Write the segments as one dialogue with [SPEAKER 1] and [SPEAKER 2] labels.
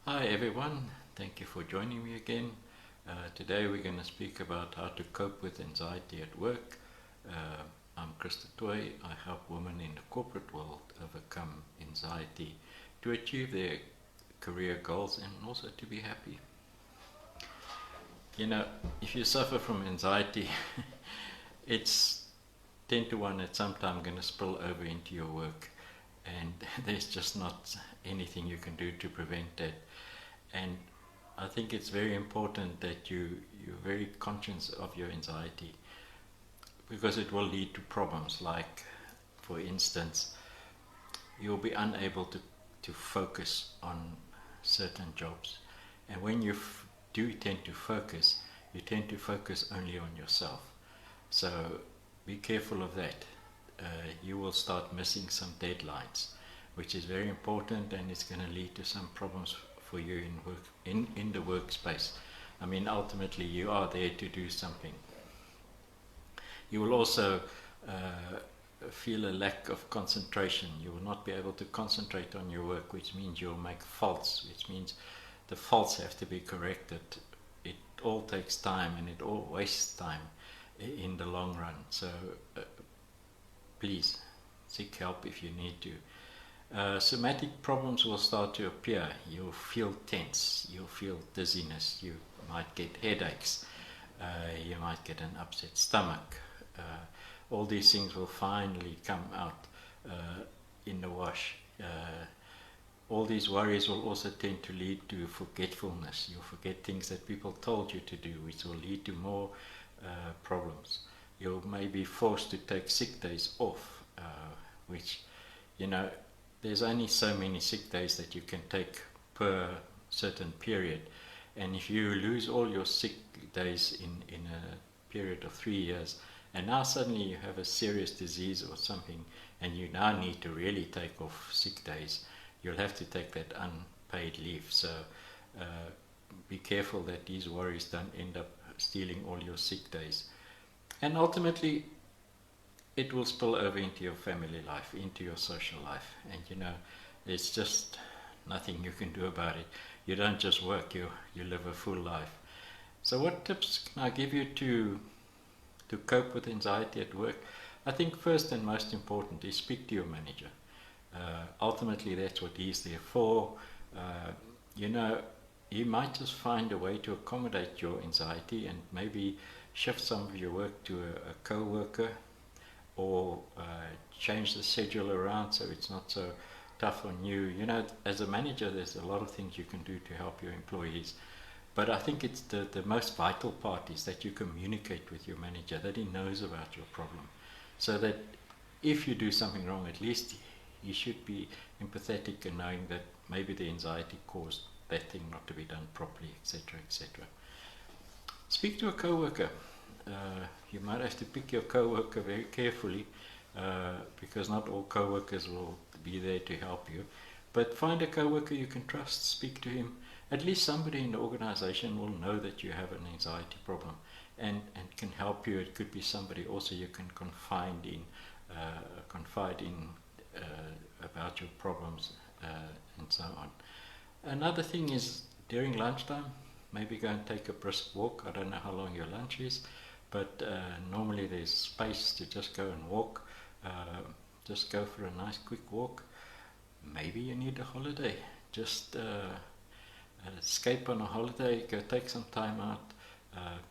[SPEAKER 1] Hi everyone, thank you for joining me again. Today we're going to speak about how to cope with anxiety at work. I'm Toit. I help women in the corporate world overcome anxiety to achieve their career goals and also to be happy. You know, if you suffer from anxiety, it's 10 to 1 at some time going to spill over into your work, and there's just not anything you can do to prevent that. And I think it's very important that you're very conscious of your anxiety, because it will lead to problems like, for instance, you'll be unable to focus on certain jobs. And when you do tend to focus, you tend to focus only on yourself. So be careful of that. You will start missing some deadlines, which is very important, and it's going to lead to some problems for you in the workspace. I mean, ultimately you are there to do something. You will also feel a lack of concentration. You will not be able to concentrate on your work, which means you'll make faults, which means the faults have to be corrected. It all takes time, and it all wastes time in the long run. So please seek help if you need to. Somatic problems will start to appear. You'll feel tense, you'll feel dizziness, you might get headaches, you might get an upset stomach. All these things will finally come out in the wash. All these worries will also tend to lead to forgetfulness. You'll forget things that people told you to do, which will lead to more problems. You may be forced to take sick days off, which, there's only so many sick days that you can take per certain period. And if you lose all your sick days in a period of 3 years, and now suddenly you have a serious disease or something, and you now need to really take off sick days, you'll have to take that unpaid leave. So be careful that these worries don't end up stealing all your sick days. And ultimately, it will spill over into your family life, into your social life. And there's just nothing you can do about it. You don't just work, you live a full life. So what tips can I give you to cope with anxiety at work? I think first and most important is speak to your manager. Ultimately, that's what he's there for. He might just find a way to accommodate your anxiety and maybe shift some of your work to a coworker, or change the schedule around so it's not so tough on you. As a manager, there's a lot of things you can do to help your employees. But I think it's the most vital part is that you communicate with your manager, that he knows about your problem. So that if you do something wrong, at least he should be empathetic and knowing that maybe the anxiety caused that thing not to be done properly, etc., etc. Speak to a coworker. You might have to pick your coworker very carefully, because not all coworkers will be there to help you. But find a coworker you can trust, speak to him. At least somebody in the organization will know that you have an anxiety problem and can help you. It could be somebody also you can confide in about your problems, and so on. Another thing is, during lunchtime, maybe go and take a brisk walk. I don't know how long your lunch is, but normally there's space to just go and walk. Just go for a nice quick walk. Maybe you need a holiday. Just escape on a holiday, go take some time out,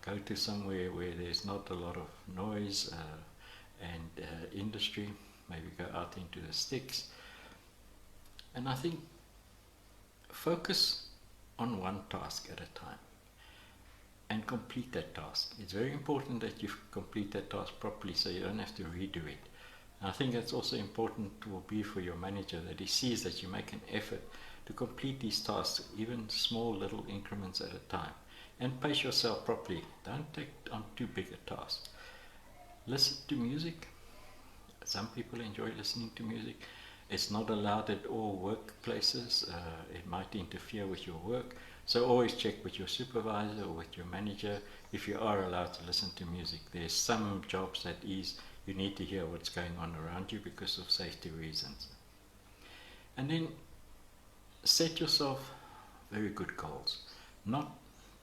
[SPEAKER 1] go to somewhere where there's not a lot of noise and industry. Maybe go out into the sticks. And I think focus on one task at a time and complete that task. It's very important that you complete that task properly so you don't have to redo it. And I think that's also important will be for your manager, that he sees that you make an effort to complete these tasks, even small little increments at a time. And pace yourself properly. Don't take on too big a task. Listen to music. Some people enjoy listening to music. It's not allowed at all workplaces. It might interfere with your work. So always check with your supervisor or with your manager if you are allowed to listen to music. There's some jobs that you need to hear what's going on around you because of safety reasons. And then set yourself very good goals. Not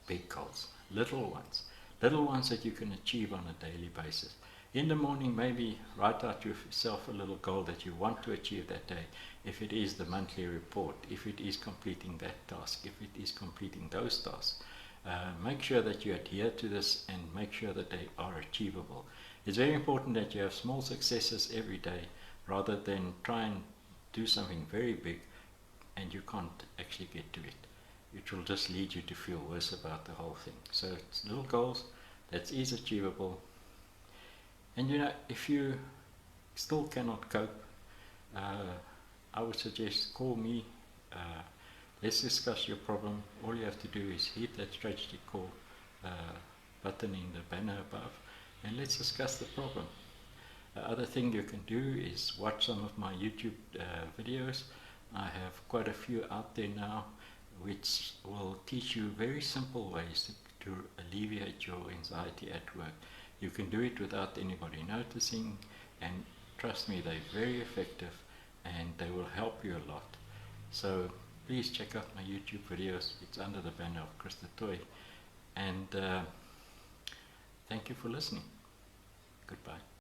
[SPEAKER 1] big goals, little ones. Little ones that you can achieve on a daily basis. In the morning, maybe write out yourself a little goal that you want to achieve that day. If it is the monthly report, if it is completing that task, if it is completing those tasks. Make sure that you adhere to this and make sure that they are achievable. It's very important that you have small successes every day rather than try and do something very big and you can't actually get to it. It will just lead you to feel worse about the whole thing. So it's little goals that is achievable. And if you still cannot cope, I would suggest call me. Let's discuss your problem. All you have to do is hit that strategy call button in the banner above and let's discuss the problem. The other thing you can do is watch some of my YouTube videos. I have quite a few out there now which will teach you very simple ways to alleviate your anxiety at work. You can do it without anybody noticing, and trust me, they're very effective and they will help you a lot. So please check out my YouTube videos. It's under the banner of Toit. And thank you for listening. Goodbye.